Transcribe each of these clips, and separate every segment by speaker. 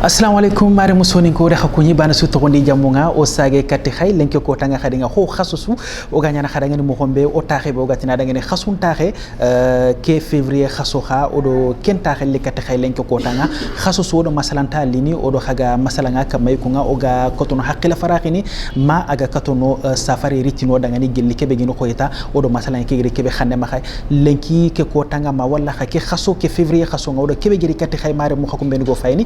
Speaker 1: assalamu alaikum mare musoni ko re hakuni bana su to gondi jamunga o sage katti khay lenke ko tanga khadinga ho khasusu o ganya na khadanga ni mo hombe o taxe be o gatina daga ni khasun taxe ke février khaso kha o do ken taxe le katti khay lenke ko tanga khasusu do masalanta lini o do haga masalanga kamay ko nga o ga kotono hakila farakhini ma aga katono safari ritino daga ni gelli kebe gino ko yeta o do masalanga ke kebe khande ma khay lenki ke ko tanga ma walla ke khaso ke février khaso nga o do kebe giri katti khay mare mo hakum ben go fayni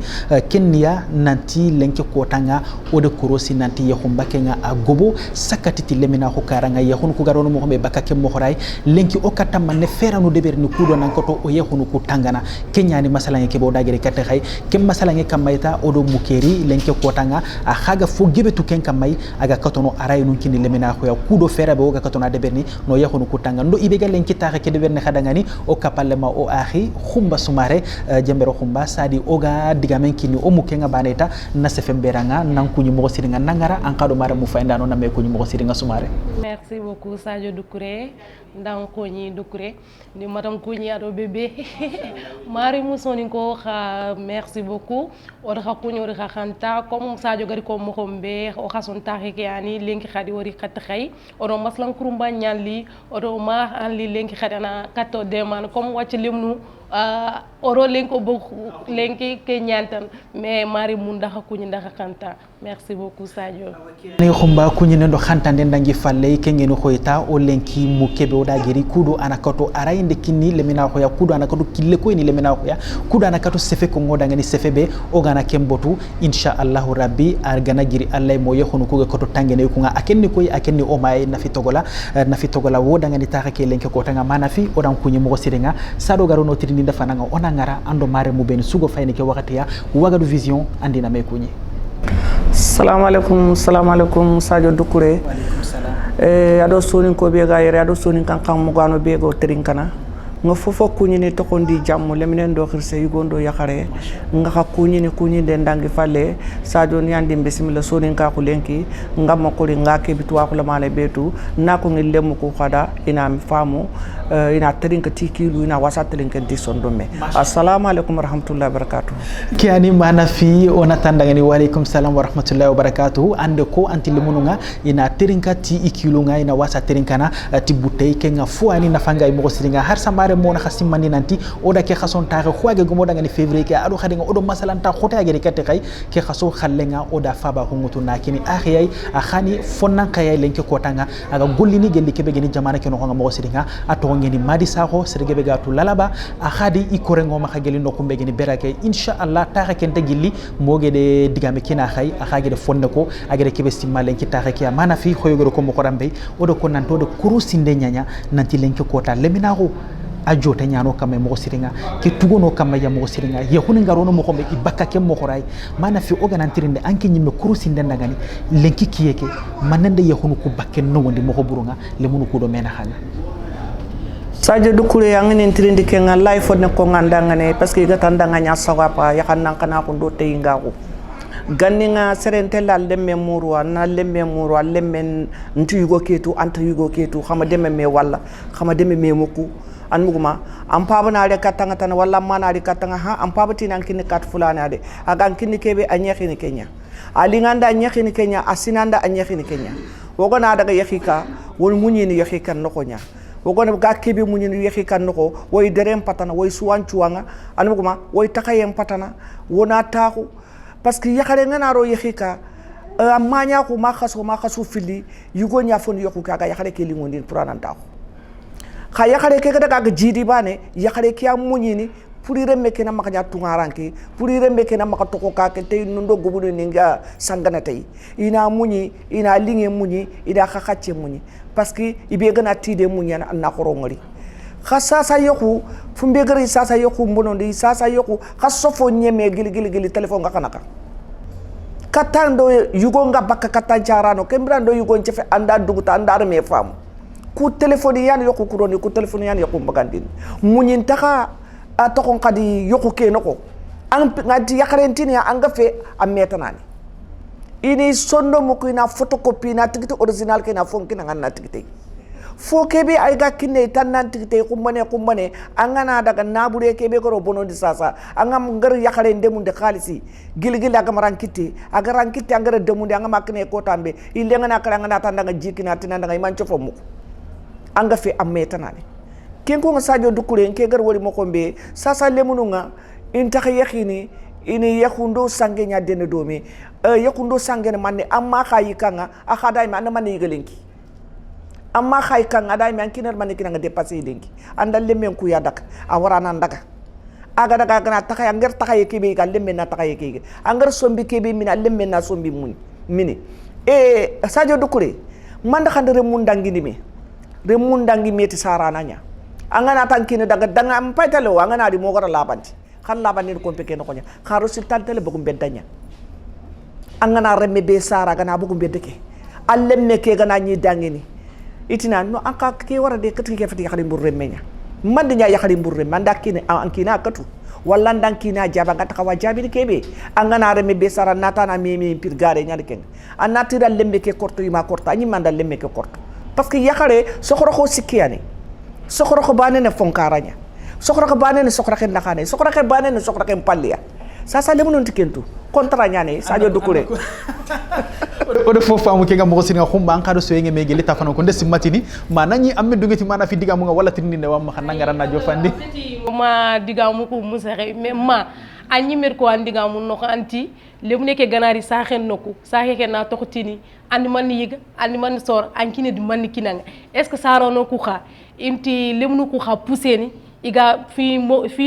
Speaker 1: niya nanti lenke kotanga o de korosi nanti yahumba kenga agobo sakatiti lemina ko karanga yahunu ko garono mo be bakake mo horay lenki o katama ne feranu de berni kudo nan koto o yahunu ko tangana kenya ni masala ke bo dagere katte khay kem masala ke kamayta o do mukeri lenke kotanga a haga fo gebetu ken kamay aga katono aray nun kini lemina ko ya kudo fera be o ga katona de berni no yahunu ko tanga ndo ibega lenki taxe ke de berni khadangani o kapalema o akhi khumba sumare jembero khumba sadi o ga digamen kini o mukenga baneta na sefem beranga nan kuñu mo siringa nangara an kado mara mu fayda no na me kuñu mo siringa sumare.
Speaker 2: Merci beaucoup Sadio Doucouré ndan koñi Doucouré ni madam koñi ado bébé mari musoni ko kha merci beaucoup o kha kuñu o kha khanta comme Sadio gari ko mo hombe o khason taxi ke yani lenki khadi wori khat khay o do maslan kurumba ñalli o do ma an li lenki khadana katto deman comme wacc limnu oro lenko beaucoup lenki ke ñantan mais mari mu ndax kuñu ndax khanta merci beaucoup Sadio
Speaker 1: ne khumba kuñu ne do khanta den dangi falle ke ngeno khoyta o lenki mu kebe o dagiri kudo anakato arayinde kinni lemina ko ya kudo anakato kille ko ni lemina ko ya kudo anakato sefe ko ngoda ngani sefe be o gana kembotu insha Allah rabbi ar gana giri Allah mo yehonu ko ko to tangene ko nga akenni koy akenni o may nafi togola wo dangani taxa ke lenke ko tanga manafi o dan kuñu mo siringa sado garo no tiri ni dafa nga ona ngara ando mare mu ben sugo fayne ke wakati ya wagadu vision andina me kuñi.
Speaker 3: Assalamu alaikum Sadio Doucouré ado sonin ko be ga yere ado sonin kan mo gano be go terin kana nga fofo kuñini to kondi jammu leminen do xirse yugondo yakare nga xa kuñini de ndangi falle Sadio nyandi bismillah sonin ka ko lenki nga makori nga ke bitwa ko lamane betu na ko ngel lemu ko xada ina mi famu ina terinka tikilu ina wasatelin kan disondo me assalamu alaikum warahmatullahi wabarakatuh
Speaker 1: kiani mana fi ona tandangani wa alaikum salam warahmatullahi wabarakatuh ande ko anti lemununga ina terinka ti ikilu nga ina wasa terinkana ti butay ke nga fuani na fangay mo siringa har samare mo na khasim mandi nanti oda ke khason taxe khoage gumo dangani février ke ado khadinga odo masalanta khota gere katte kay ke khaso khallenga oda faba hungutu nakini akhiyay akhani fonnan kayay lenke kotanga aga gollini gelli kebe geni jamana ke no nga mo siringa ato ngeni madi saho serge be gatu lalaba akhadi ikorengo ma khageli no kumbe geni berake insha Allah taxe kente gilli moge de digame kina khay akhage de fonne ko agere kebe simalen ki taxe ke mana fi khoyogoro ko mo korambe odo ko nanto de kurusinde nyanya nanti lenke kota leminago ajo ta nyano kamay mo siringa ke tugono kamay ya mo siringa ye hunu ngarono mo xombe ibaka ke mo xoray mana fi oganantirinde anke nyimme kurusinde ndagani lenki kiyeke manande ye hunu ko bakke no wondi mo xoburunga le munu ko do mena xanga
Speaker 3: Sadio Doucouré angini ntirindi ke nga life ne ko ngandangane parce que gata ndanga nya sawapa yakannan kana ko do tay ngaku ganni nga serente la lemme murwa na lemme murwa lemme ntu yugo ketu anta yugo ketu xama deme me walla xama deme me muku an muguma am paba na de katanga tan walla mana de katanga ha am paba tinan kinni kat fulana de aga kinni kebe anyexini kenya ali nganda anyexini kenya asinanda anyexini kenya wogo na daga yaxika won munyini yaxika nokonya wogone ga kebe munyini yaxika noko woy derem patana woy suwanchuanga an muguma woy takayem patana wona taxu parce que yaxare ngana ro yaxika amanya ko ma khaso fili yugo nya fon yoku kaga yaxare ke lingondin puranan taxu kha yakare ke daga ga jidi bane yakare ke amunyini puri rembe ke na makanya tungaranki puri rembe ke na makatoko ka ke tay nundo gobudo ninga sangana tay ina munyi ina linge munyi ida khakhache munyi parce que ibe gana tide munya na khorongori khasasa yoku fumbe gari sasa yoku mbonondi sasa yoku khasofo nyeme gili telephone ga kanaka katando yugo nga bakka katanjarano kembrando yugo nchefe anda duguta andar me fam ku téléphone yan yoku kuroni ku téléphone yan yoku mbagandin munyin taka atokon kadi yoku ke noko an ngati yakarentini ya angafe ametanani ini sondo muku ina photocopy na tigiti original ke na fonki na nganna tigiti fo kebe ay ga kinne tan nan tigte kumbane angana daga nabure kebe ko bono di sasa angam ngar yakare ndemunde khalisi gilgil aga marankiti aga rankiti angara demunde anga makne ko tambe ille ngana kala ngana tan daga jikina tinanda ngai mancho fomu anga fi amme tanani ken ko Sadio Doucouré nke gar wori mo kombe sasa lemununga inta yakhini ini yakundo sange nya dene domi yakundo sange manne amma khayi kanga akhada ma na manne yigelenki amma khay kanga dai man kinar manne kinanga dépasser denki andal lemen ku ya dak awara nan daga aga daga gana takay angar takay kebe ga lemen na takay kebe angar sombi kebe min lemen na sombi mun mini Sadio Doucouré man da xandere mun dangini mi re mun dangi meti sarana nya angana tankine daga danga am paytalo angana di mo gara labanti kan laban ni ko peke no konya kharo sultan tele bugum bedanya angana remme be sara gana bugum bedeke allemme ke gana nyi dangini itina no anka ke wara de kati ke fati yakhari mbur remmenya mande nya yakhari mbur rem manda kine ankina katu walla ndankina jaba gata kawa jabi kebe angana remme be sara nata na mimi pir gare nya de ken anatira lemme ke korto yima korta nyi manda lemme ke korto parce que yakhare sokhoro ko sikiyani sokhoro ko banene fonkaranya sokhora ka banene sokhora ke nakane sokhora ke banene sokhora ke pallia sasa lemu non tikentu contrat nyane Sadio Doucouré
Speaker 1: odo fo famu ke ngam ko singa khumba an kado soyenge me geli tafano ko ndesi matini manani amme dugeti mana fi digamu nga wala tinni ne wam xana ngara na jofandi
Speaker 2: ma digamu ko musaxe mais ma anyi mer ko andigamu no anti lemu neke ganari saxen noku saxe ke na tokotini andi man yiga andi man sor ankine di man kinanga est ce que saro no ku kha imti lemu ku kha pousseni iga fi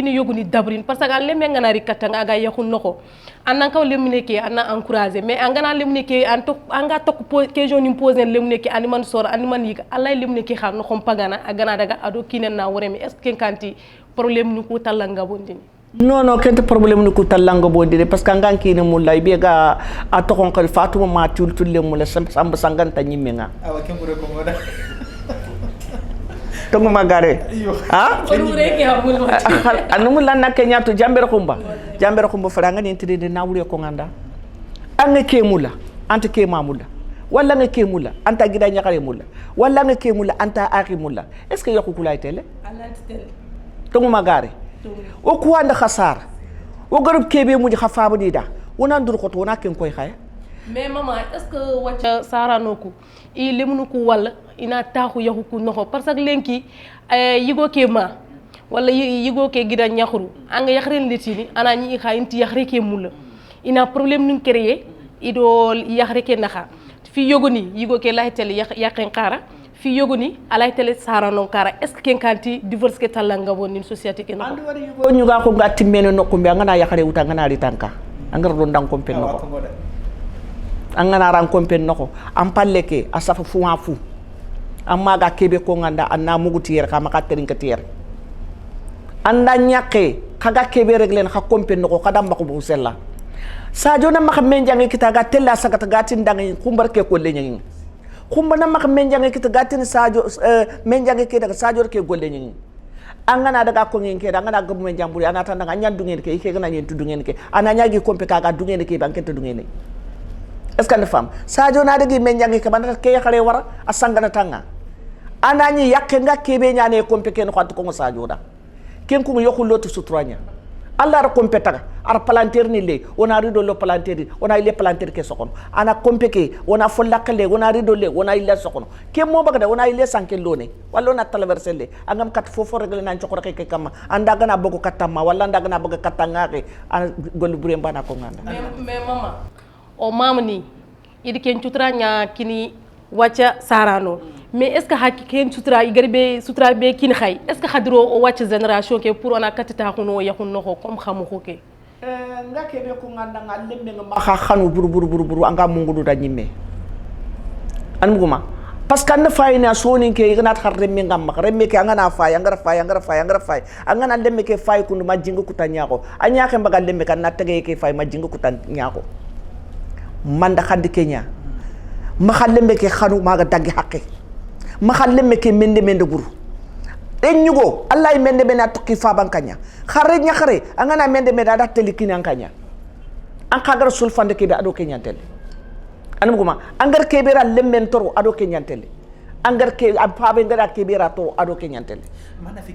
Speaker 2: ni yoguni dabrin parce que lemme ngana ri katanga aga yakun noko annan kaw lemne ke anna encourager mais angana lemne ke anga tok question ni poser lemne ke ani man sor ani man yiga allah lemne ke xam no xom pagana agana daga ado kinen na woreme est ce que kanti problème ni ko talanga bondini
Speaker 3: non kente problème ni ko talanga bondini parce que ngan kine mulay be ga atokon ko fatuma ma tultul le mula samba sanganta nyimenga
Speaker 1: awa kembure ko ngoda
Speaker 3: tongu magare ha anu lan nak nyatu jambere kumba franga ni tide na wure ko nganda anga ke mula anta ke mamula walla nga ke mula anta gida nyakare mula walla nga ke mula anta akhi mula est ce que yakku kulay tele tongu magare o ko anda khasar o garub kebe mu khafabu dida wona ndur ko to wona ken koy khaya
Speaker 2: mais maman est ce que wacca saranoku i lemunu ku walla ina taxu yaxu ku noxo parce que lenki yigo ke ma wala yigo ke gida ñaxru anga yaxren letini ana ñi xa inti yaxre ke mula ina problème nu créer ido yaxre ke naxa fi yogoni yigo ke lay tele yaqen qara fi yogoni alay tele sarano kara est ce que ken kanti divorce ke talanga woni société ke no
Speaker 3: andu wari yigo ñu ga ko ngati meno nokku mbi anga na yaxre wuta nga na ri tanka anga do ndang ko pen noko angana ran kompen noko am palle ke asafa fu amma ga kebe ko nganda anna muguti yer kama ka terin ka tiyer anda nyake kaga kebe reglen ha kompen noko kadam bako bu sella Sadio na mak menjangi kita ga tella sagata gatin dangi kumbar ke ko lenyi kumba na mak menjangi kita gatin Sadio menjangi ke daga Sadio ke golle nyi angana daga ko ngin ke angana ga men jamburi anata daga nyandu ngin ke ke gana nyentu dungen ke ananya gi kompe kaga dungen ke banket dungen est ce que ne fam Sadio na dagi men jangi ke banata ke xale wara asangana tanga anani yakke nga kebe nyane kompe ken xat ko Sadio da ken ko yokul lotu sutranya Allah ra kompe taga ar palanter ni le ona rido lo palanter ona ile palanter ke sokon ana kompe ke ona follakale ona rido le ona ile sokon ke mo bagada ona ile sanke lone walla na traverser le angam kat fofo regle nan chokora ke kama anda gana bogo katama walla anda gana bogo katanga ke an gol bure mbana ko nganda
Speaker 2: mais mama o mamni idi ken tutranya kini wacha sarano mais est ce que hakki ken sutra igarbe sutra be kin khay est ce que khadro o wacha génération ke pour ona katita khuno yakun no ko comme xamu ko ke
Speaker 3: nga ke be ko nganda ngalembe nga ma khanu buru anga mungudu da nyimme an muguma parce que na fayna soni ke ignat kharre mi ngam remme ke anga na fay anga fay anga na lemme ke fay kunu ma jingu kutanya ko anya ke mbaga lemme kan na tege ke fay ma jingu kutanya ko manda khandi kenya ma khallembe ke khanu maga daggi haqqi ma khallemme ke mende buru en nyugo allah mende be na tokki fa bankanya khare nyakhare angana mende me da telikini ankanya an kagar sulfande ke be ado kenya tele anum guma angar ke be ra lemmen toro ado kenya tele angar ke apabe ngara ke bira to ado ke nyantele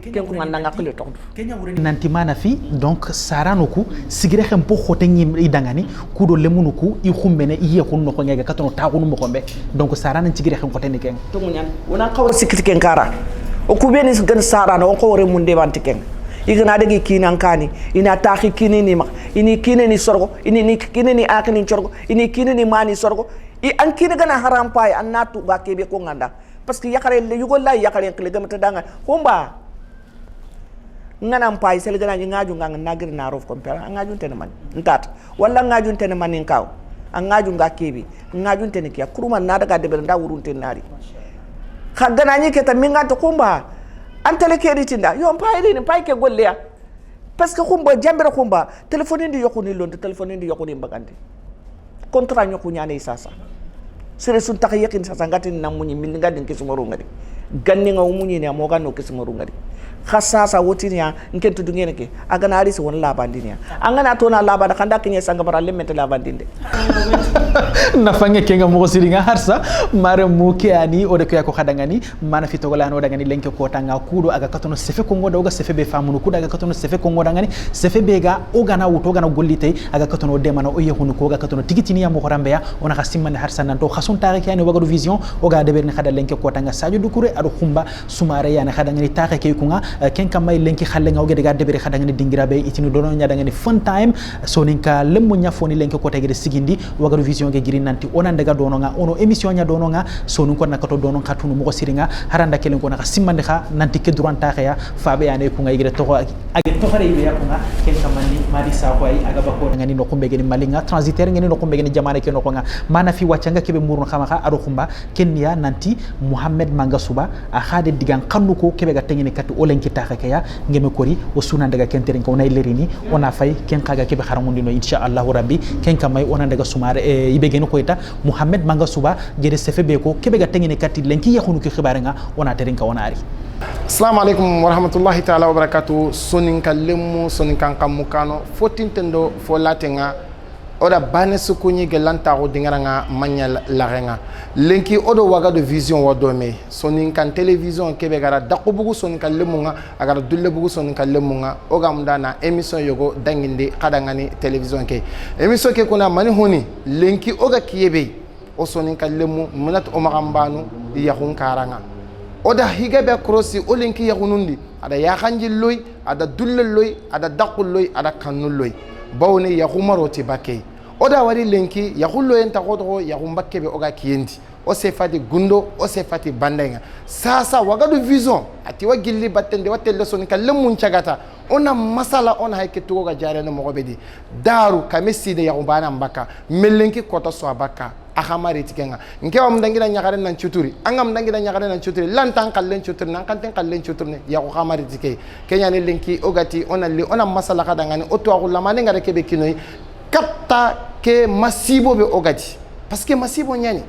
Speaker 3: ken ko nganda ngakle to
Speaker 1: kenya wurin nanti mana fi donc saranuku sigire xam po xote ngi idangani kudo lemunuku i xumbene i yexun ko ngega katono taxunu mo xombe donc sarana sigire xam xote ni ken
Speaker 3: to nyan wona xawar sikiti ken kara o ku beni gan sarana o ko re munde banti ken igana dagi kinan kani ina taxi kinini ma ini kinini sorgo ini kinini akini sorgo ini kinini mani sorgo i an kini gana haram pay an natu ba kebe ko nganda parce que yakare le yugo la yakare kle gamata danga komba ngana pay sel gana ngaju ngang nagir na rof compare ngaju tene man ntat walla ngaju tene man nin kaw ngaju nga kebe ngaju tene kiya kuruma na daga de nda wurunte nari khagana ni keta minga to komba antele ke ritinda yo pay ni pay ke golle ya parce que kumba jambere kumba telephone ndi yokuni londe telephone ndi yokuni mbagande contrat ñoko ñane sasa sere sun tax yakin sasa ngati na muñi min ngadin ke sumaru ngadi ganni nga muñi ne mo ganno ke sumaru ngadi khasasa wotinya nkentu dungene ke agana ali so won labandinia angana to na labada kanda kinya sanga bara lemmete labandinde
Speaker 1: na fange kenga mo siringa harsa mare muke ani o de ko yako khadangani mana fi togola no dangani lenke ko tanga kudo aga katono sefe ko ngoda oga sefe be famunu kudo aga katono sefe ko ngoda ngani sefe be ga ogana wuto gana gollite aga katono de mana o yehunu ko aga katono tigitini ya mo horambe ya ona khasimane harsa nan to khasun tariki ani wagadu vision oga de berni khada lenke ko tanga Sadio Doucouré ado khumba sumare yana khadangani tariki kunga ken kamay lenki khalle nga ogede ga debere khadangani dingirabe itini dono nya dangani fun time so ninka lemmu nya foni lenki ko tegede sigindi wagadu vision ge jiri nanti onan daga dono nga ono emission nya dono nga so nun ko nakato dono khatunu mo siringa haranda kelen ko naka simmande kha nanti ke duranta khaya faabe yane ko ngay gede to ag to khare be yakunga ken kamani madi sa ko ay aga bako ngani no kumbe geni malinga transitaire ngeni no kumbe geni jamane ke no ko nga mana fi wacanga kebe murun khama kha ado khumba kenya nanti Mohamed Mangasuba a khade digan kannu ko kebe ga tengene kati olenki taxakaya ngeme kori o sunan daga kenterin ko nay lerini ona fay ken kaga kebe kharamundi no inshallah rabbi ken kamay ona daga sumare ibe gene ko ita Mohamed Mangasuba jere sefe be ko kebe ga tengene kati lenki yakhunu ki khibare nga ona terin ka ona ari
Speaker 4: assalamu alaikum wa rahmatullahi ta'ala wa barakatuh sonin kallemu sonin kan kamukano fotintendo fo latenga oda bane sukuni gelanta ro dingaranga manya larenga lenki odo waga de vision wadome sonin kan television kebe gara dakubugu sonin kan lemunga agara dulle bugu sonin kan lemunga oga mdana emission yogo danginde kadangani television ke emission ke kuna mani honi lenki oga kiyebe o sonin kan lemu munat o magambanu yahun karanga oda higabe krosi o lenki yahunundi ada yahanji loy ada dulle loy ada dakul loy ada kanul loy bawni yahumaroti bakay oda wari lenki yahullo enta godo yahumbakke be oga kiyendi o sefati gundo o sefati bandenga sasa wagadu vision ati wagilli battende watelle son kallemun cagata ona masala on hayke to ga jarene mo gobedi daru kameside yahumbana mbaka melenki kota so abaka ahamari tikenga nkewa mdangira nyakare nan chuturi anga mdangira nyakare nan chuturi lantan kallen chuturi nan kanten kallen chuturi ne ya ko hamari tike kenya ne lenki ogati ona masala kadangani oto akula manenga rekebe kinoi kapta ke masibo be ogati parce que masibo nyani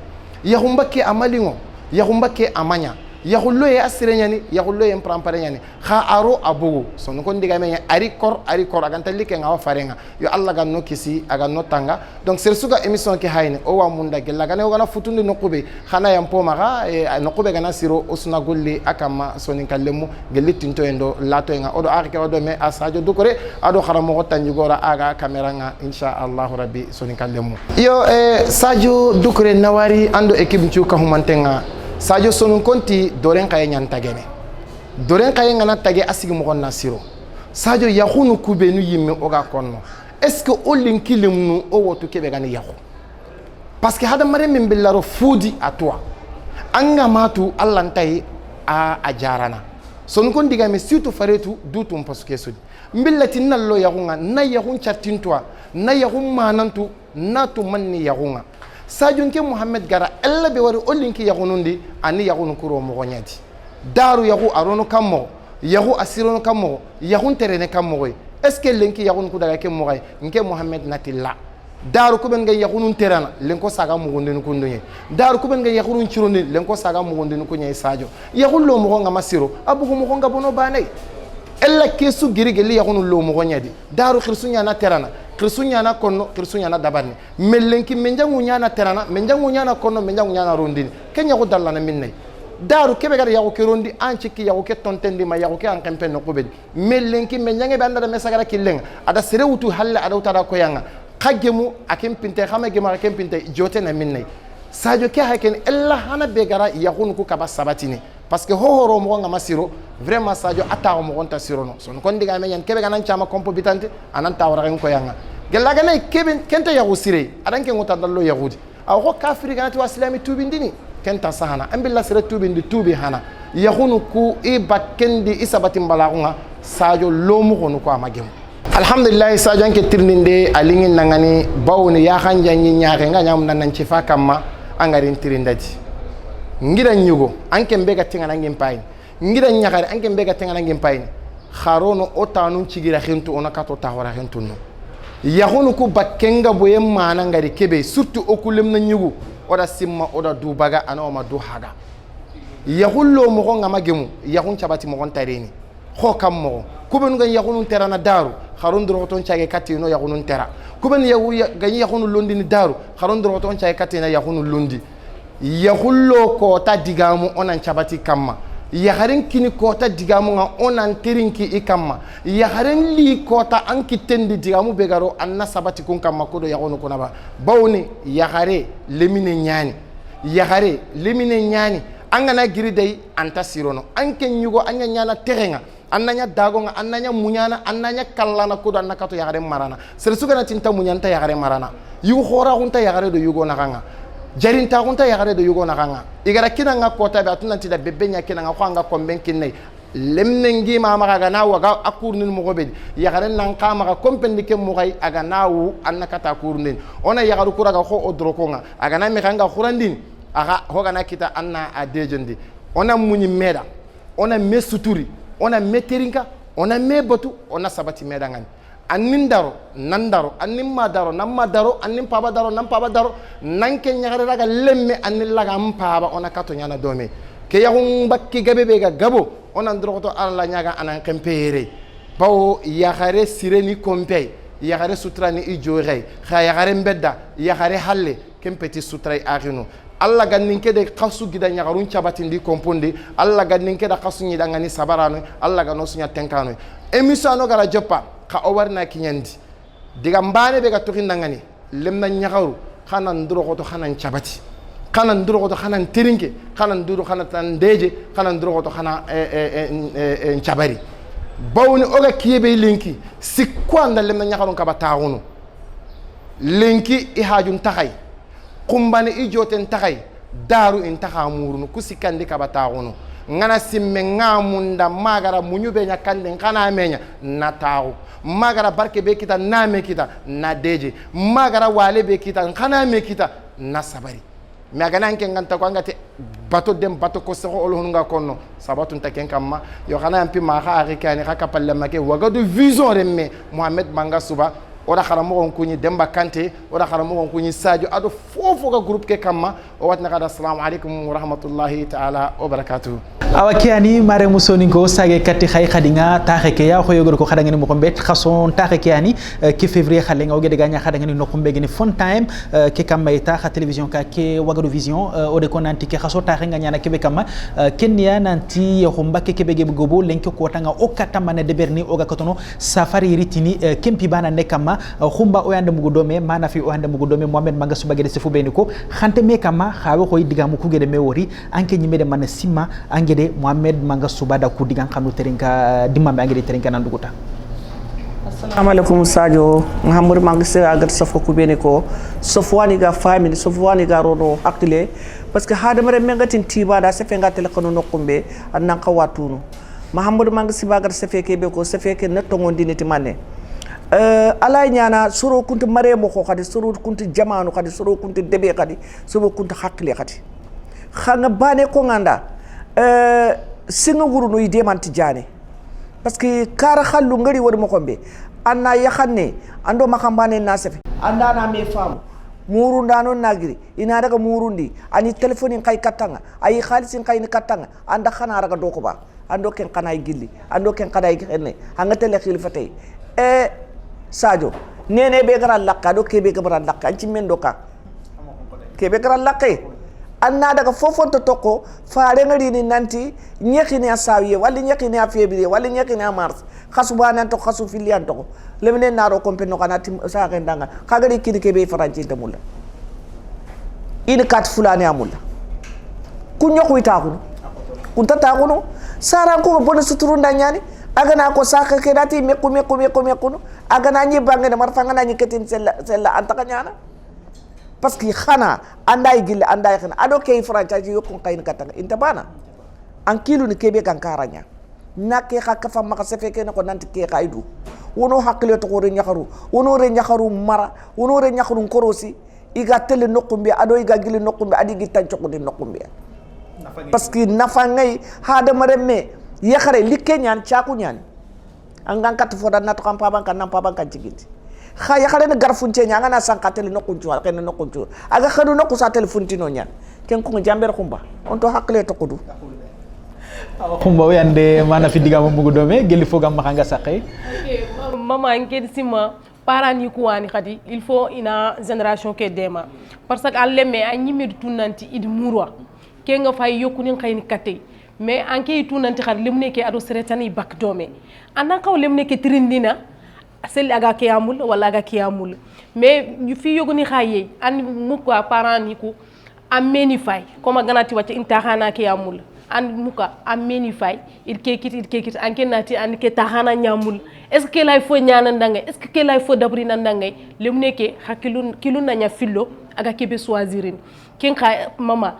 Speaker 4: yahumba ke amalingo yahumba ke amanya yahullo ye asirenya yahullo ye prampare nyani kha aro abugo son ko ndiga men ari kor aganta like ngawa farenga yo alla ga no kisi aga no tanga donc ser suga émission ke hayne o wa munda gella ga ne o gana futunde no kube khana yam poma ga no kube gana siro osuna golli akama sonin kallemu gelli tinto endo lato nga odo arke odo me Sadio Doucouré ado kharamo ko tanji gora aga camera nga insha Allah rabbi sonin kallemu yo Sadio Doucouré nawari ando équipe ci ka humantenga Sadio sonun konti doren kaye nyantagene doren kaye ngana tage asigi mo gonna siro Sadio yakhunu kubenu yimme oga konno est-ce que o linki lemnu o wotu kebe gani yakhu parce que hada mare min billaro fudi à toi anga matu Allah ntai a jarana sonun kon diga me surtout faretu dutum parce que sudi mbillati nallo yakhunga na yakhun chartintwa na yakhun manantu natu manni yakhunga Sadio nke Mohamed gara ella be wari olinki yagunundi ani yagunu kuro mo gonyati daru yagu arono kammo yagu asirono kammo yagun terene kammo est-ce que lenki yagun ku daga ke mo gay nke Mohamed natilla daru ko ben ngay yagunun terana lenko saga mo gonden ko ndunye daru ko ben ngay yagunun cirondi lenko saga mo gonden ko nyay Sadio yagul lo mo nga masiro abu ko mo nga bono banay ella kesu girigeli yagunun lo mo gonyadi daru khirsunya na terana kirsunya na konno kirsunya na dabarni melenki menjangu nyana terana menjangu nyana konno menjangu nyana rondini kenya ko dalla na minne daru kebe gar yago ke rondi an cikki yago ke tontendi ma yago ke an kempen no kubedi mellenki me nyange be anda mesagara killen ada sere wutu halle ada utada ko yanga kagemu akem pinte xama gema akem pinte jote na minnay Sadio ke haken ella hana be gara yagun ku kaba sabatini parce que hohoro mo nga masiro vraiment Sadio atawo mo gonta sirono son kon diga me yan kebe ganan chama kompo bitante anan tawra ko yanga gelaga nay kebe kenta yago sire adan ke ngota dallo yagudi aw ko kafiri ganati wa islami tubindini kenta sahana ambilla sire tubindi tubi hana yagunu ku e bakkendi isabati mbalagunga Sadio lomu gonu ko amagem alhamdulillah Sadio anke tirninde alingin nangani bawni ya xanjanyi nyaare nga nyam nan ci fa kamma angarin tirindati ngira nyugo anke mbega tingana ngim payni ngira nyakare anke mbega tingana ngim payni kharono otanun cigira xintu ona kato tawara xintu no yahunu ku bakkenga boye mana ngari kebe surtout okulem na nyugo oda simma oda dubaga ana o ma du haga yahullo mo ngama gemu yahun cabati mo gon tareni ho kam mo kubenu gan yahunun terana daru kharun dro ton ciage katino yahunun tera kuben yahu gan yahunun londi ni daru kharun dro ton ciage katina yahunun londi yahullo ko ta digamu onan cabati kamma yaharen kini kota digamu nga onan terinki ikamma yaharen li kota anki tendi digamu begaro anna sabati kun kamma kodo yahunu kunaba bawni yahare lemine nyani yahare lemine nyani angana giri day anta sirono anke nyugo anya nyana terenga annanya dagonga annanya munyana annanya kallana kodo anna kato yahare marana sersugana tinta munyanta yahare marana yu khora hunta yahare do yugo nakanga jarinta kunta yagare do yugo nakanga igara kinanga kota be atunanti da bebenya kinanga kwanga komben kinne lemnengi mama ga na waga akurnin mo gobedi yagare nan kama ga kompendi ke mo gai aga nawu annakata kurnin ona yagaru kuraga ko odrokonga aga na mi kanga khurandin aga hoga na kita anna adejendi ona munyi meda ona mesuturi ona meterinka ona mebatu ona sabati meda ngani annin daro nan daro annin ma daro nan ma daro annin paba daro nan paba daro nan ke nyagare raga lemme annin laga mpaba ona kato nyana dome ke yahun bakki gabe be ga gabo ona ndroto alla nyaga anan kempere bawo yagare sireni kompe yagare sutrani ijore kha yagare mbedda yagare halle kempeti sutrai agino alla ganninke de kasu gida nyagarun chabatindi kompondi alla ganninke da kasu nyida ngani sabarano alla gano sunya tenkano emisano gara jopa ka owarna kinyandi diga mbane be ga tokin nangani lemna nyagaru khana nduro ko to khana chabati khana nduro ko to khana tirinke khana nduro khana tandeje khana nduro ko to khana chabari bawni oga kiyebe linki sikwanda lemna nyagaru ka bataawunu linki i hajun taxay kumbani i joten taxay daru in taxa murunu kusikandi ka bataawunu ngana simme ngamunda magara munyube nyakande kana menya natawu magara barke be kita na me kita na deje magara wale be kita kana me kita na sabari magana nke nganta ko ngate bato dem bato ko so olunga konno sabatu ntaken kamma yo kana ampi ma kha arikani kha kapalle make wagadu vision remme Mohamed Manga Suba oda kharamo on kunyi Demba Kante oda kharamo on kunyi Sadio ado fofo ga groupe ke kamma o watna kada assalamu alaikum wa rahmatullahi ta'ala wa barakatuh
Speaker 1: awa kiani mare musoninko sage katti khay khadinga taxe ke ya khoyogor ko khadanga ni mo kombe khason taxe kiani ki février khalenga o gede ganya khadanga ni nokumbe geni fon time ke kamayta kha television ka ke wagado vision o de konanti ke khaso taxe nga nyana kebe kama kenya nanti yo mbake kebe ge gobo lenko ko tanga o katamane de berni o ga kotono safari ritini kempi bana ne kama khumba o yanda mugo dome mana fi o yanda mugo dome Mohamed Manga Suba gede sefu beniko khante me kama khawo khoy digamu ku gede me wori anke nyimede man simma ange Mohamed Manga Suba da ku digan kanu terinka dimambe angede terinka nan duguta
Speaker 3: assalamu alaikum Sadio Mohamed Manga Suba agar safo ku bene ko sofwani ga family sofwani ga rono akile parce que hadamare mengatin tiba da sefe ngatel kono nokumbe annan kawatunu Mohamed Manga Suba agar sefe ke be ko sefe ke na tongondi niti manne ala nyana suro kunti mare mo ko khadi suro kunti jamanu khadi suro kunti debe khadi suro kunti hakle khadi khanga bane ko nganda singa wuru no yide man tijane parce que kara khallu ngari wori mo kombe anna yakhanne ando makambane nasefe anda na me fam muru ndano nagiri ina daga murundi ani telephone kay katanga ay khalisin kay ni katanga anda khana raga doko ba ando ken kana gilli ando ken kada xenne hanga tele khilifatay Sadio nene be gara lakka do kebe gara lakka anci men do ka kebe gara lakke anna daga fofonto tokko faare ngari ni nanti nyekini asawiye wali nyekini a février wali nyekini a mars khasu banan to khasu filian to lemne naro kompenno kana tim sa kendanga kagari kidi kebe faranci de mulla ina kat fulani amulla kunyo kuitakuno kunta takuno saran ko bona suturunda nyani agana ko saka ke dati meku agana nyi bangi mar fangana nyi ketin sella antaka nyana parce que khana anday gille anday khana ado kay franchise yokko kayna katanga inta bana an kilu ni kebe kan karanya nakke khaka fa maka sefe ke ko nanti ke khaydu wono hakle to ko re nyakharu wono re nyakharu mara wono re nyakharu korosi iga tele nokumbe ado iga gille nokumbe adi gitan chokodi nokumbe parce que nafa ngay hada maremme yakhare likke nyan chaku nyan angan kat foda nat kam paban kan nam paban kan cigiti kha yakhare na garfunce nyanga na sankatel no kuncu al ken no kuncu aga khadu no kusa telefontino nyan ken ko jamber kumba on to hakle to kudu
Speaker 1: kumba yande mana fi diga mo mugo dome geli fogam makanga sakay
Speaker 2: mama ngeen sima parani ko wani khadi il faut ina génération ke dema parce que alleme a nyimir tunanti id murwa ke nga fay yokunin khayni katay mais anke tunanti khar limne ke ado seretani bak dome anan kaw limne ke trindina sel aga ke amul wala aga ke amul mais yu fi yoguni khaye an mukwa parani ko ameni fay koma ganati wacce intahana ke amul an muka ameni fay il kekit anke nati an ke tahana nyamul est ce que lay fo nyana ndangay est ce que lay fo dabri nan ndangay limne ke hakilun kilun nanya fillo aga kebe choisirin ken kha mama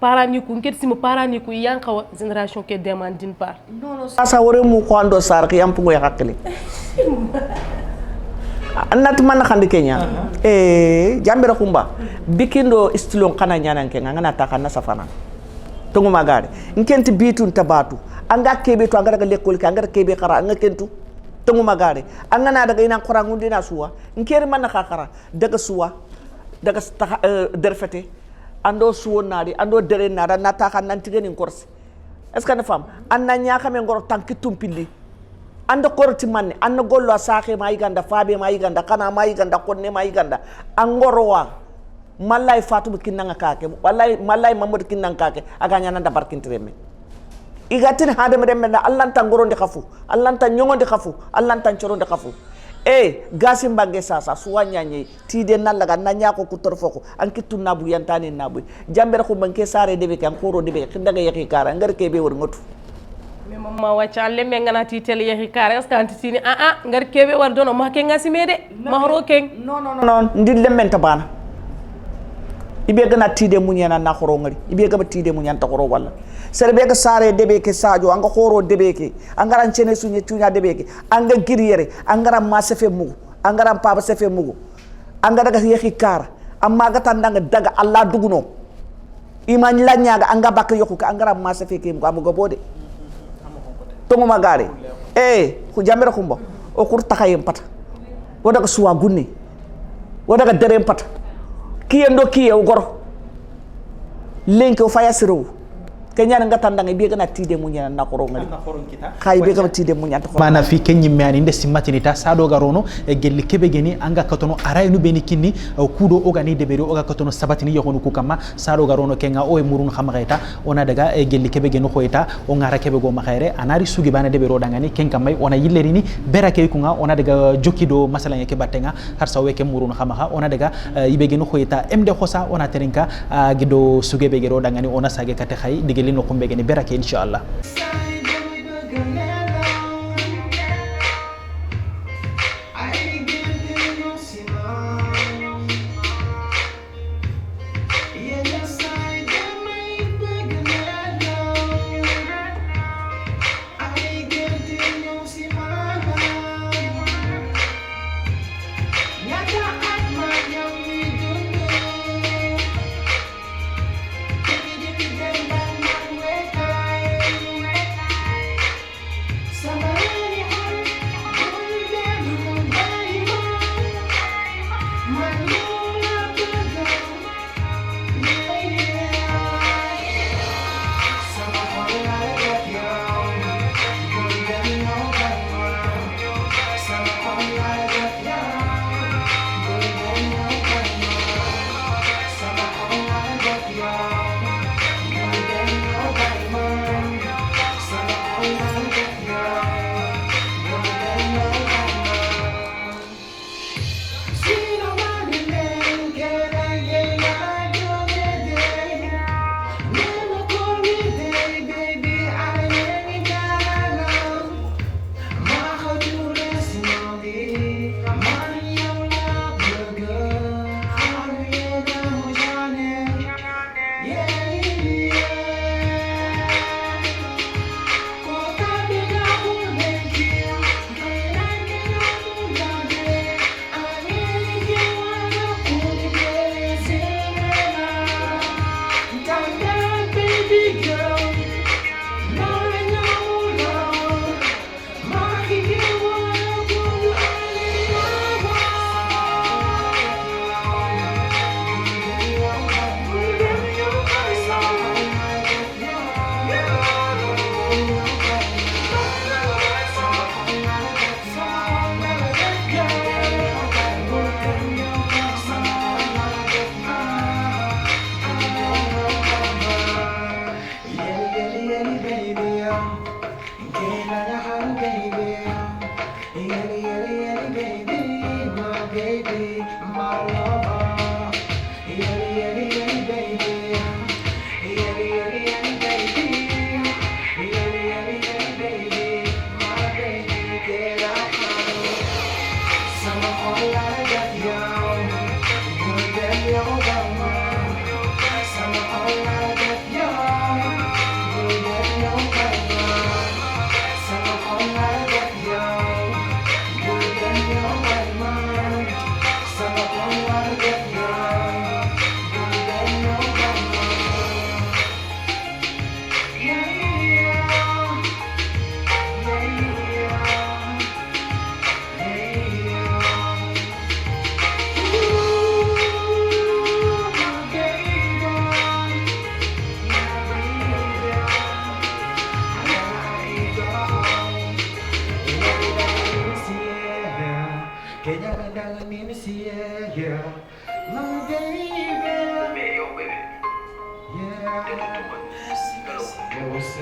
Speaker 2: parani ku nket simo parani ku yankawa génération ke demande d'une part
Speaker 3: non sasa wore mu ko ando sar ki yampu ngoy hakli annat man khandi kenya jambira kumba bikindo istilon kana nyana ke ngana takana safana tongu magare nkenti bitun tabatu anga kebe to anga daga lekol ka anga kebe khara anga kentu tongu magare anga na daga ina khorangu dina suwa nkeri man khakara daga suwa daga derfete ando suwo nari ando dere nara nata kan nanti geni korsi est ce que na fam anna nya xame ngoro tanki tumpili ando korti manne anna gollo saake may ganda faabe may ganda kana may ganda konne may ganda angoro wa mallay fatou kinanga kake wallahi mallay mamadou kinanga kake aga nyana da barkintreme igatin hade medem na allah tan ngoro ndi khafu allah tan nyongo ndi khafu allah tan choro ndi khafu gasi mbange sasa suwanya nyi tide nalaga nanya ko kutorfoko anki tunna bu yantani nabu jambere ko banke sare debe kan khoro debe daga yaki kara ngar ke be wor ngotu
Speaker 2: mais mama wacha le me ngana titel yaki kara est ce que antini ngar ke be war dono ma ke ngasi mede mahro ken
Speaker 3: non ndille men tabana ibe gana tide munyana na khoro ngari ibe ga tide munyan ta khoro walla serbe ga sare debe ke sajo anga khoro debe ke angara chene sunye tunya debe ke anga giriyere angara ma sefe mugu angara papa sefe mugu angara ga yexi kar amma ga tandanga daga alla duguno iman la nyaga anga bak yoku ka angara ma sefe ke mugu amugo bode tongu magare ku jamere kumbo o kur takayem pata woda ko suwa gunni woda ga derem pata kiyendo kiye goro lenko faya siro kenya nga tandanga be gana tide munya na koro ngari khay be gana tide munya to
Speaker 1: mana fi kenyi meani nde simmatini ta sado garono e gelli kebe geni anga katono araynu beni kinni kudo ogani debere oga katono sabatini yehonu ku kama sado garono kenga o e murun khamaita ona daga e gelli kebe geni khoita o ngara kebe go makhaire anari sugi bana debero dangani kenka may ona yillerini berake ku nga ona daga jokido masalan yake batenga har sawe ke murun khamaha ona daga ibe geni khoita emde khosa ona terinka gido suge be gero dangani ona sage kate khay lino kumbe geni berake inshallah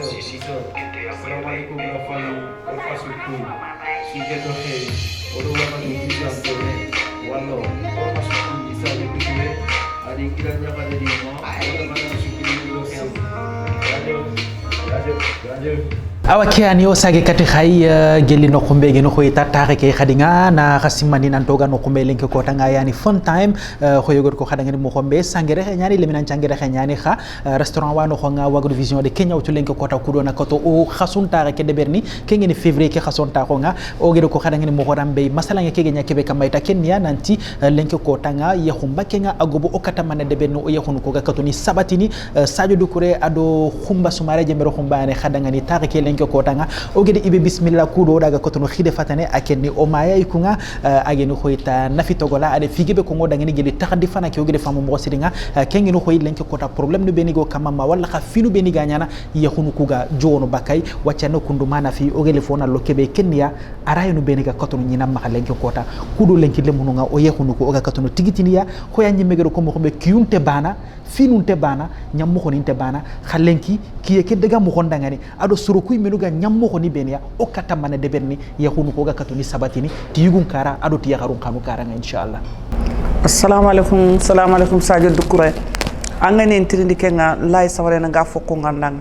Speaker 5: Assalamualaikum warahmatullahi wabarakatuh. Sije dohe odo wakati bisa tole wallo o masu bisa dikure adi kiranya kada di mo odo kada sikiri do kem radio
Speaker 1: awa ke ani o sage kati khay gelli no khumbe geno khoyta taxe ke khadinga na khasimani nan toga no khumbe lenke ko tanga yani fun time khoyogor ko khadanga mo khombe sangere nyani leminan changere nyani kha restaurant wano khonga wagru vision de kenya wutu lenke ko ta kudo na koto o khasun taxe ke de berni ke ngeni février ke khason ta khonga o gedo ko khadanga mo khorambe masala ke genya kebe kamayta kenya nanti lenke ko tanga ya khumba kenga agobo o kata man de berni o ya khunu ko ga katoni sabatini Sadio Doucouré ado khumba sumare jembero khumba ne khadanga ni taxe ke lenke ko tanga o gede ibe bismillah kudo daga kotono khide fatane akenni o maya ikunga ageni khoyta nafi togola ade figibe ko ngoda ngeni geli taxdi fana ke o gede famu mo sidinga kengi no khoy lenke kota problème no benigo kamama walla kha finu beni ganyana yahunu kuga jono bakay wacca no kundu mana fi o gele fona lo kebe kenya arayno beniga kotono nyina ma lenke kota kudo lenke lemununga o yahunu ko o ga kotono tigitiniya khoya nyimegero ko mo be kiyunte bana finunte bana nyammo ko ninte bana khalenki kiye ke daga mo honda ngani ado surukuy menuga nyammo ko ni benia o kata man de berni yahunu ko ga katoni sabatini ti yugun kara ado ti yakarun kanu kara nga inshallah.
Speaker 3: assalamu alaikum Sadio Doucouré angane entrindi kenga lay saware na nga fokko ngandang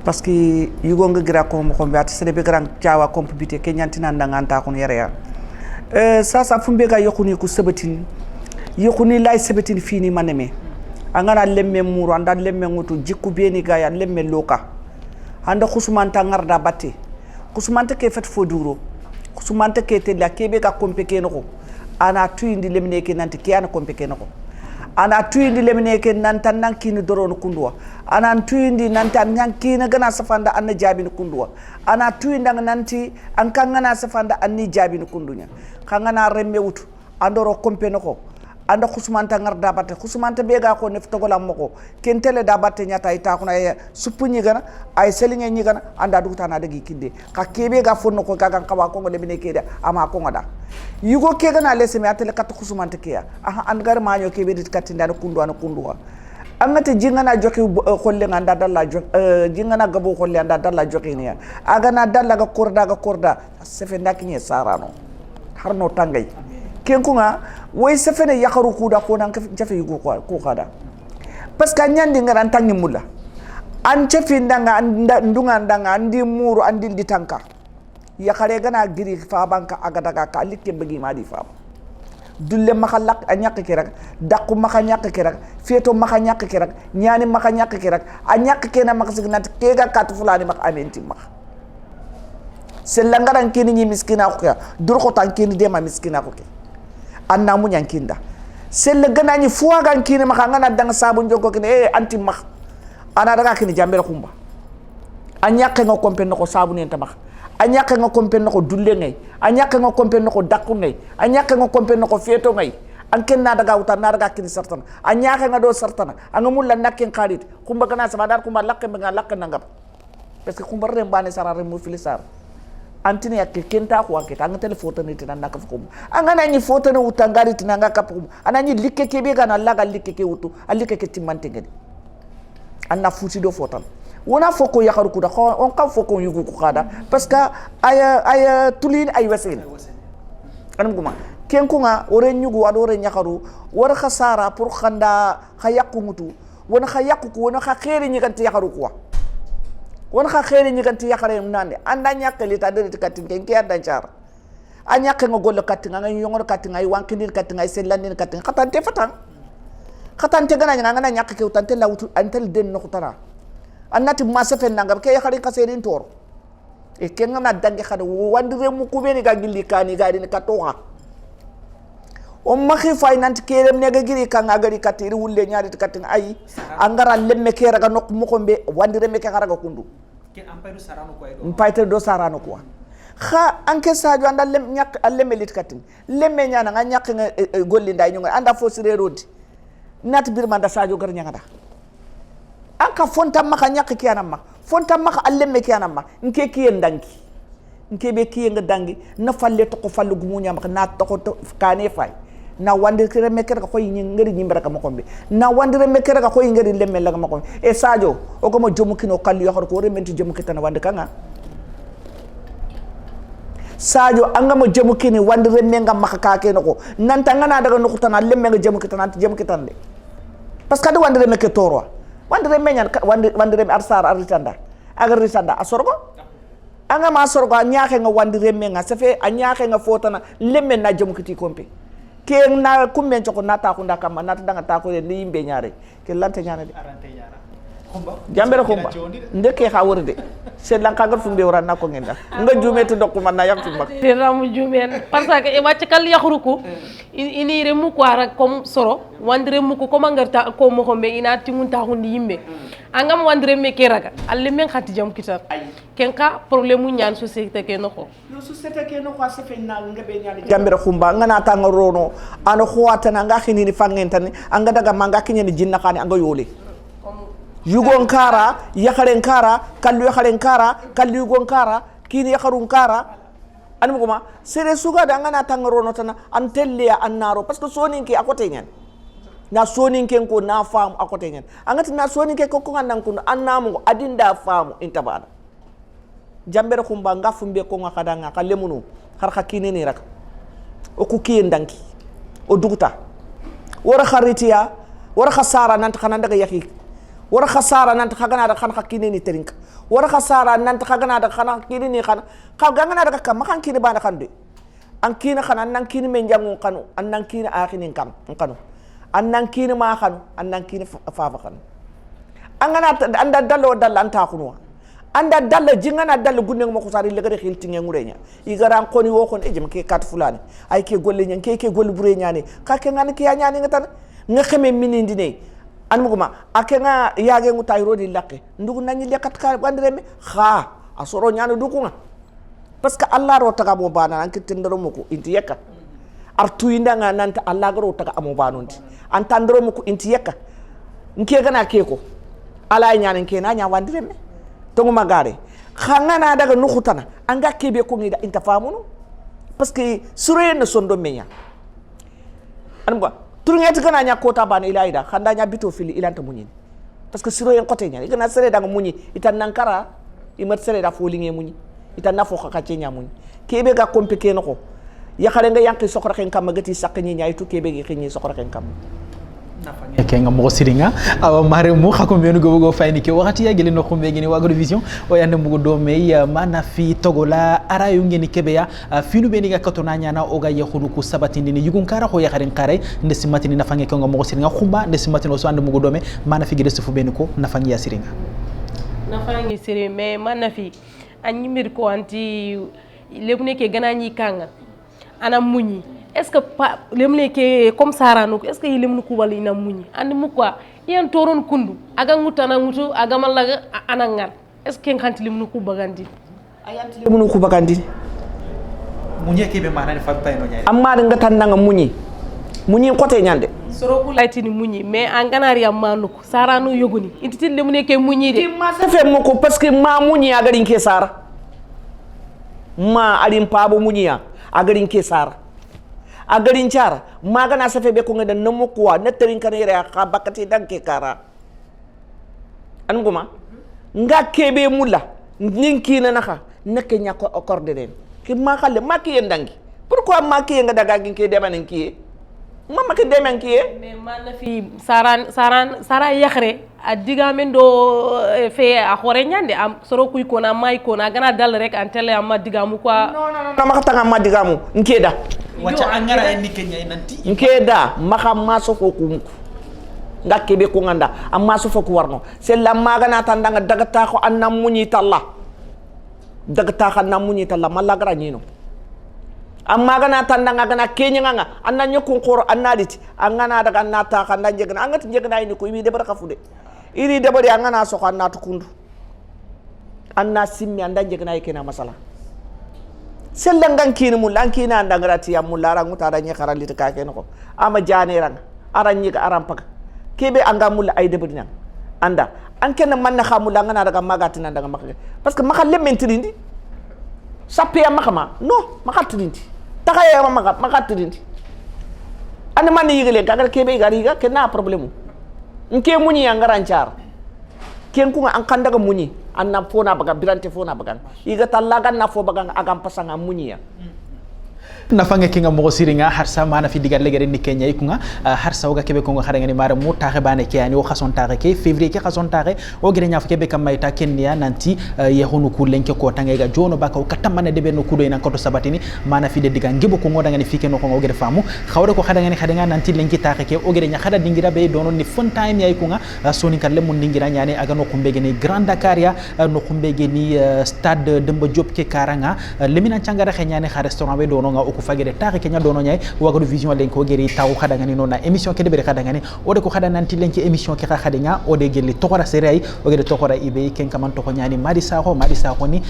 Speaker 3: parce que yugo nga gira ko mo ko mbiat sede be gran tiawa compétition ke nyantina ndanga anta ko yere ya sa fumbe ga yokuni ko sabatini yokuni lay sabatini fini maneme angana lemme muru anda lemme ngutu jikku beni ga ya lemme loka anda khusumanta ngarda batte khusumanta ke fet foduro khusumanta ke te la kebe ga kompeke no ana tuyindi lemne ke nanti ke ana kompeke no ana tuyindi lemne ke nanta nankini doron kundwa ana tuyindi nanta nankini gana safanda anna jabini kundwa ana tuyinda nanti an kangana safanda anni jabini kundunya kangana remme wutu andoro kompe no anda khusumanta ngarda batte khusumanta bega ko nef togola moko kentele da batte nyata ita ko na suppunyi gana ay selinge nyi gana anda duguta na dagi kinde ka kebe ga fonno ko gaga kawa ko ngode bine kede ama ko ngoda yugo ke gana lese me atele kat khusumanta kiya aha an gar maño kebe dit katinda kundwa na kundwa angate jingana joki kholle nganda dalla jingana gabo kholle anda dalla joki ne aga na dalla ga korda sefe ndakinye sarano harno tangay kenkunga way sefene yakaru kuda ko nan jafe yugo ko kada parce que nyandi ngaran tangi mulla an jafe ndanga ndunga ndanga andi muru andi ditanka yakare gana giri fa banka aga daga ka likke begi madi fa dulle maka lak anyak kirak dakku maka nyak kirak feto maka nyak kirak nyani maka nyak kirak anyak kena maka signat kega kat fulani maka amenti maka selangaran kini ni miskina ko ya dur ko tankini de ma miskina ko ke anna mu nyankinda selle ganani fuwagan kini maka ngana dang sabun jogo kini anti mak ana daga kini jambel khumba anyake ngo kompen ko sabun en tamak anyake ngo kompen ko dulle ngay anyake ngo kompen ko dakku ngay anyake ngo kompen ko feto ngay anken na daga utan na daga kini sartana anyake nga do sartana anga mulla nakken khalit khumba kana sabadar khumba lakke nga lakke nangam parce que khumba rembane sarare mu filisar antini ya kenta ko akita anga telefoto ni tinanda ka fukum anga nani foto ni utangari tinanga ka fukum anani likke ke be kana laga likke ke utu alike ke timante ngedi anna futi do fotan wona foko yakaru kuda on ka foko yugo ko kada parce que aya tulin ay wasin anam guma ken ko nga ore nyugo ado ore nyakaru war khasara pour khanda khayakku mutu wona khayakku ko wona kha khairi ni kan yakaru ko won kha khairi ni ganti yakare nande anda nyakeli ta de katin ken ke anda char anya ke ngol katin nga yongor katin ay wankini katin ay sellandin katin khatante fatan khatante gana nga nyak ke utante la utu antel den no khutara annati masafen nangam ke yakare kaserin tor e ken nga dange khada wandire mu kubeni ga gilli kani ga din katoha o makhi finance kerem ne ga giri kan agari katiri wulle nyaari katin ay angara lemme ke raga nok mo ko be wandire me ke raga kundu
Speaker 1: ken ampaydo sarano ko edo
Speaker 3: mpayte do sarano ko kha anke Sadio anda lem nyak lemme lit katin lemme nyana nga nyak nga golli nday ñu anda fo sire rodi nat bir manda Sadio gar nyanga da anka fonta maka nyak ki anam ma fonta maka lemme ki anam ma nke ki ndangi nke be ki nga dangi na falle to ko fallu gumunya maka na to ko kane fay na wandi remme kere ka koy ngari nyimbara ka makombe na wandi remme kere ka koy ngari lemme la ka makombe e Sadio o ko mo jomu kino kalli yoxor ko remme jomu kitana wandi kanga Sadio anga mo jomu kini wandi remme nga makaka ke nako nanta ngana daga no kutana lemme nga jomu kitana jomu kitande parce que wandi remme ke toro wandi remme nyan wandi remme arsar aritanda agar ritanda asorgo anga ma sorgo nyaake nga wandi remme nga safe a nyaake nga fotana lemme na jomu kiti kompe ke na kummen choko nata ko ndaka ma nata danga ta ko ni yimbe nyaare ke lante nyaana de jambere khumba ndeke ha wurde se lanka gar fumbe wara nako ngenda nga jumete dokku man na yaktu mbak
Speaker 2: ramu jumen parce que e wacc kal yakhruku ini remu ko ara comme soro wandire mu ko mangarta ko mo xombe ina tingunta ko ni yimbe angam wandire me ke raga alle men khati jam kitar ken ka problème ñaan société ke nako
Speaker 3: no société ke nako sa fe na ngabe ñaan jambere khumba nga na tanga rono ana khwata na nga khini ni fangentani anga daga manga kinyani jinna khani anga yole yugon kara yakharen kara kallu yakharen kara kallu yugon kara kini yakharun kara anum kuma sere suga da ngana tangaro tana an telliya annaro parce que sonin ke akote nyen na sonin ke ko na fam akote nyen angati na sonin ke ko ngandan ko annamu adinda famu intabada jambere khumba ngafumbe ko ngakada ngaka lemunu har khakine ni rak o ku kiyen danki o duguta wara kharitiya wara khasara nant khana daga yakhi wara khasara nant khagana da khana khakine ni terink wara khasara nant khagana da khana khakine ni khana khagana da kam kan kini bana khande an kina khana nan kini men jangu kanu an nan kini akhinin kam kanu an nan kini ma kanu an nan kini fafa kanu an gana anda dallo dallanta khunwa anda dalla jingana dalla gunne mo ko sari legare khiltinge ngurenya igaran koni wo kon ejem ke kat fulani ay ke golle nyen ke golle bure nyane ka ke ngani ke nyani ngatan nga xeme minindi ne an muguma akenga yage ngutay rodi lakke ndugu nani lekat ka bandireme kha asoro nyana dukunga parce que Allah ro taga mo bana an kitindoro moko inti yeka artu indanga nanta Allah ro taga amo banundi an tandoro moko inti yeka nke gana keko ala nyana nke na nya wandireme tongu magare khangana daga nukhutana anga kebe ko ngida inta famuno parce que sure na sondo menya an ba turngeti kana nya kota bana ilaida khanda nya bito fili ilanta munyin parce que sure en kote nya igana sere daga munyi itan nankara imat sere da folinge munyi itan nafo khaka nya munyi kebe ga komplike nako ya khare nga yanki sokra ken kam gati sakni nya itu kebe gi khini sokra ken kam
Speaker 1: ke nga mo siringa awa mare mo khako menu go fayni ke wakati ya gele no khumbe gini wago vision o yande mbugo do me mana fi togola ara yu ngeni kebeya finu be ni ga katona nyana o ga yakhunu ku sabatindi ni yugun kara ko yakharin kare nde simatini na fange ke nga mo siringa khumba nde simatino so ande mbugo do me mana fi gede sufu ben ko na fangi ya siringa
Speaker 2: na fangi siri me mana fi anyimir ko anti lebne ke ganani kanga ana munyi est-ce que lemne ke comme saranu est-ce que lemnu kubali na munyi andi mu quoi yen toron kundu aga ngutana ngutu aga malaga anangar est-ce que kanti lemnu kubagandi
Speaker 3: ayanti lemnu kubagandi
Speaker 1: munye ke be manani fa payno nyaay
Speaker 3: amma nga tandanga munyi kote nyande
Speaker 2: soro ku laytini munyi mais an ganari am manuko saranu yogoni intiti lemne ke munyi de
Speaker 3: ma safe moko parce que ma munyi aga rinke sara ma alim pabo munyi aga rinke sara a garin cara magana safe be ko ngada namo kuwa na tarin kan yare ka bakati danke kara an guma nga kebe mulla ninki na naka nake nya ko coordonner ki ma xale ma ki ndangi pourquoi ma ki nga daga ngi de banen ki ma ki de men ki
Speaker 2: mais man na fi saran yakhre a digamen do fe a xore nyande am soro kuy ko na may ko na gana dal rek an tele am digamu quoi
Speaker 3: non ma xata ma digamu nki da
Speaker 1: wacha angara en Kenya nanti
Speaker 3: nkeda maka maso ko kunku ngakebe ko nganda amma so foku warno c'est la magana tandanga daga ta ko annam munyi talla daga ta ko annam munyi talla malagra nyino amma gana tandanga gana kenya nga anna nyokun qoro annaditi angana daga nata ka ndajegna angati jegna ni ko wi de baraka fude iri de bari angana so ko annatu kundu anna simmi andajegna yekena masala sellangan kini mul an kina andangrati ya mulara nguta da nyakara lit ka ken ko ama jane rang aran nyiga aran pak kebe anga mul ay debudina anda an ken man na xamul ngana daga magatina daga makka parce que maka lementrindi sappe ya makama no maka trindi takaya maka trindi kan man yigile kagal kebe gariga kena problemu nke munyi angaranchar ken ku an kan daga munyi anna fona baga birante fona baga iga tallaga na fo baga agam pasanga munyi ya
Speaker 1: nafange kinga mo siringa harsa mana fi digal legere ni Kenya ikunga harsa oga kebe kongo khadanga ni mara mu taxe bane ke ani o khason taxe ke février ke khason taxe o gere nya kebe kam mayta kenya nanti yehonu ku lenke ko tanga ga jono baka o katamane debe no kudo ina ko to sabatini mana fi de diga ngebo ko ngoda ngani fike no ko ngere famu khawre ko khadanga nanti lenki taxe ke o gere nya khada dingira be dono ni fon time ya ikunga soni kan le mun dingira nyane aga no kumbe geni Grand Dakar ya no kumbe geni stade Demba Diop ke karanga lemina changara khanyane kha restaurant be dono nga ko fagere taxe kenya dono nyay wagadu vision len ko geri taw khada ngani nona émission ke de bere khada ngani o de ko khada nanti len ki émission ke khada nga o de gelli tokora seray o gere tokora ibe ken kaman to ko nyani madi sakho ni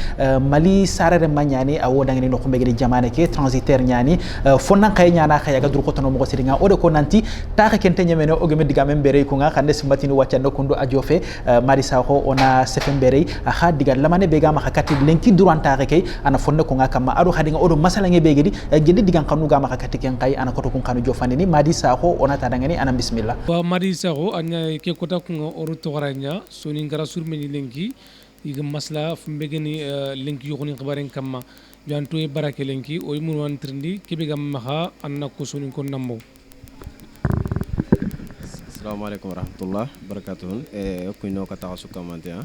Speaker 1: mali sarare manyani awo dangani no ko begeri jamane ke transitaire nyani fonnan kay nyana khaya ga dur ko tono mo ko siringa o de ko nanti taxe ken te nyemene o geme diga men bere ko nga khande simbatini wacca no kundo adiofe madi sakho ona sefen bere kha diga lamane be ga ma khakati len ki duranta ke ana fonne ko nga kama ado khadi nga o do masala nge begedi gende digan kanu ga maka katiken kai ana koto kun kanu jofande ni madi sakho ona tadangani ana bismillah
Speaker 6: wa madi sakho anya ke kota kun oru togaranya soni ngara surmeni lenki iga masla fumbegeni lenki yokoni khibaren kamma janto e barake lenki o mun wan trindi kebe gam maha anna ko soni kon nambo
Speaker 7: Assalamualaikum warahmatullah barakatuh ko no ka taw su commenté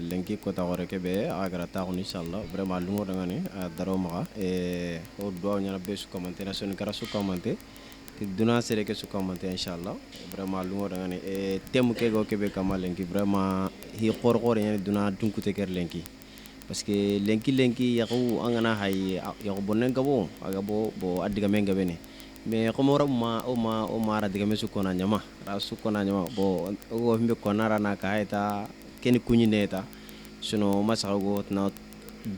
Speaker 7: lenki ko taw rek be agara taw inshallah vraiment lu mo dangani daro ma o do ñana be su commenté na son kara su commenté ti duna sere ke su commenté inshallah vraiment lu mo dangani tem ke go ke be kamal lenki vraiment hi xor xor ñani duna dunku te ker lenki parce que lenki yaqu angana hay yaqu bonen gabo aga bo adiga men gabene mais como o mara diga mesu kona nyama rasu kona nyama bo o himbe kona rana kaita keni kunyi neta suno masago na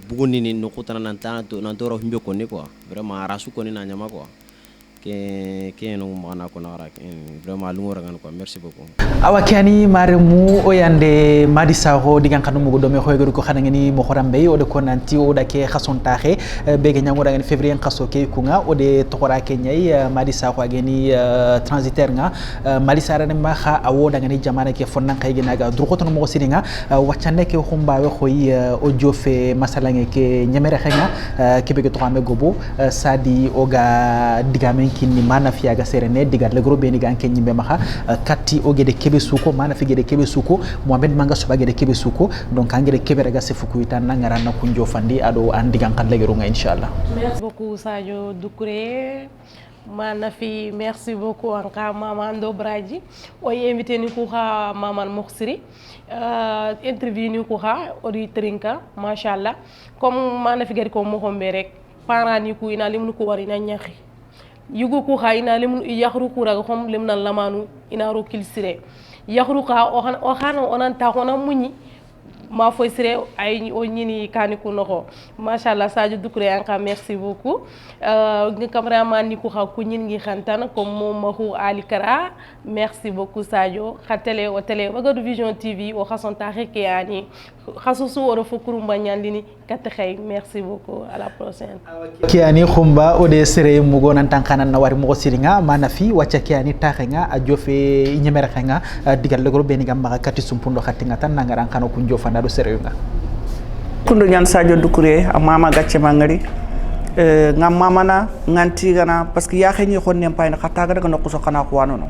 Speaker 7: buguni ni no kutana nantana to nantoro himbe koni quoi vraiment rasu koni na nyama quoi ke no mana ko nara vraiment lu ngora ngan quoi merci beaucoup
Speaker 1: awakani maremu o yande madi saho digan kanu mugo do me khoygo ko khana ngani mo khorambe o de ko nanti o da ke khason taxe be ge nyango da ngani février khaso ke kunga o de tokora ke nyai madi saho ageni transitaire nga mali sara ne ma kha awo da ngani jamana ke fonnan kay gina ga dur ko ton mo siringa waccande ke khumba we khoy o jofe masalange ke nyamere xenga ke be to xame gobo sadi o ga digame kinni mana fiya ga serene digal le gro beni ga anke nyimbe maha katti o gede kebe suko mana fi gede kebe suko Mohamed manga so bagede kebe suko donc angede kebe raga se fuku tan ngara na kunjo fandi ado andigan kan le nga inshallah
Speaker 2: merci beaucoup Sadio Doucouré mana fi merci beaucoup anka mama ndo braji o invité ni ko ha mama moxsiri interview ni ko ha odi trinka machallah comme mana fi gari ko mo hombe rek parents ni ko ina limnu ko wari na ñaxi yugo ko khayna lim yakhru ko raga xom lim nan lamanu ina ro kilsire yakhru ka o xana onan ta xona muñi ma foy sire ay o ñini kaniku noko machallah Sadio Doucouré anka merci beaucoup ngi cameraman ni ko xa ku ñin ngi xantana comme mom maxu Ali Kara merci beaucoup Sadio khatele o télé Wagadu Vision TV o xason taxe ke ani khasusu woro fukuru mbanyandini kat xey merci beaucoup à la prochaine
Speaker 1: ki ani khumba o de sere mu gonan tankana na wari mo siringa mana fi wacca ki ani taxe nga a jofe ñemere xenga digal le gro beni gam ma kati sumpundo khatinga tan nangaran kanu ku jofa do sere nga
Speaker 3: kundo nyan Sadio Doucouré mama gatche mangari ngam mama na nganti gana parce que ya xeni xonne payna khata ga no ko so kana ko wanono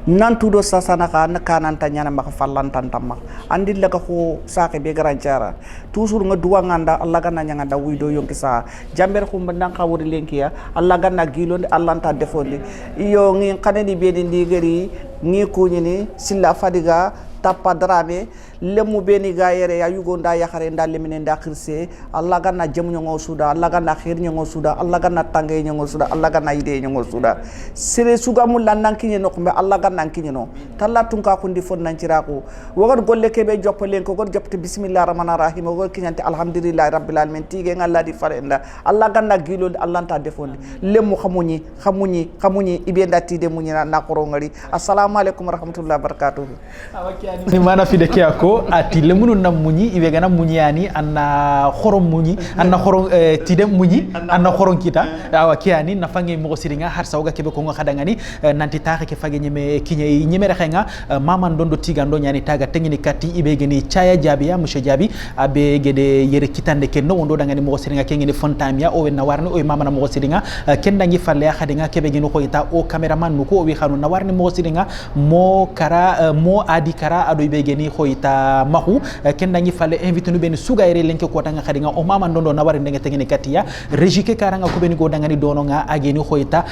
Speaker 3: nan tudo sasana ka na kanan tanyana maka fallantan tamma andil la ko saake be garancara toujours nga duwa nganda Allah ganna nyanga da wido yonki sa jamber ko mbandan ka wori lenkiya Allah ganna gilonde Allah ta defonde iyo ngi kaneni be di ndigari ngi ko nyini silla fadiga tappa drame lemu beni gayere ya yugo nda yakhare nda lemine nda khirse Allah ganna jamu ngo suda Allah ganna khir ngo suda Allah ganna tangay ngo suda Allah ganna ide ngo suda sere suga mu lannan kinye no ko Allah ganna kinye no talla tunka ko ndi fon nan cirako wogon golle kebe joppalen ko god jopte bismillahir rahmanir rahim wogon kinyante alhamdulillahi rabbil alamin tige ngalla di farenda Allah ganna gilol Allah ta defonde lemu xamuñi ibe ndati de muñina na ko ngari assalamu alaikum warahmatullahi wabarakatuh
Speaker 1: ni mana fi de kiako ko atile munu na muñi ibe gana muñi yani anna khorom muñi anna khorom tidem muñi anna khorom kita awa kiani na fangi mo siringa har sawga kebe ko nga khadangani nanti taxe ke fage nyeme kinye nyeme rekhenga maman dondo tigando nyani taga tengini kati ibe geni chaya jabiya monsieur jabi abe gede yere kitande ken no wondo dangani mo siringa kengeni fontamia o na warni o mama na mo siringa kendangi falle khadinga kebe geni ko ita o cameraman nuko o wi khanu na warni mo siringa mo kara mo adi kara ado ibe geni ko ita mahu kendangi falle invité nu ben suga yere lenke ko tanga khadinga o mama dondo na warni ndenge tengeni katiya rejike karanga ko beni go dangani dono nga ageni ko ita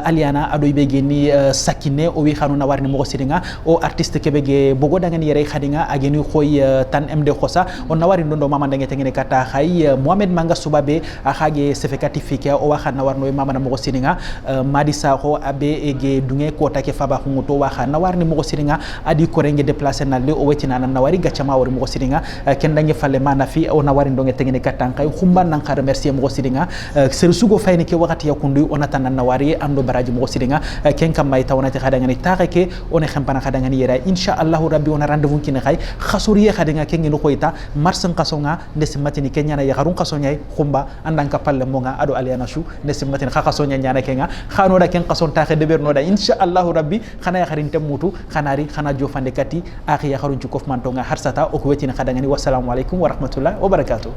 Speaker 1: aliana ado ibe geni sakine o wi khanu na warni mo siringa o artiste kebe ge bogo dangani yere khadinga ageni khoy tan md khosa on na wari dondo mama ndenge tengene kata khay Mohamed Manga Subabe akhage sefekati fike o wa khana warno mama na mo siringa Madi Sakho abe ege dunge kota ke faba khungoto wa khana warni mo siringa adi ko renge déplacer na le o wetina na wari gachama wari mo siringa ken dange falle mana fi o na wari ndonge tengene kata kay khumba nan khar merci mo siringa ser sugo fayni ke wakati yakundu onata na wari ando baraji mo siringa ken kam may tawnati khadangani taxeke one khempana khadangani yera insha Allah rabbi on rendez-vous kine khay khasuriye khadanga kengi no koyta marsan kasonga ndesi matini kenya na yaharun kasonyay khumba andanka palle monga ado aliana shu ndesi matini khakasonya nyana kenga khano da ken kason taxe de berno da insha Allah rabbi khana yakharin temutu khanari khana jofande kati akhi yakharun ci kof mantonga harsata o ko wetina khadangani wassalamu alaikum wa rahmatullahi wa barakatuh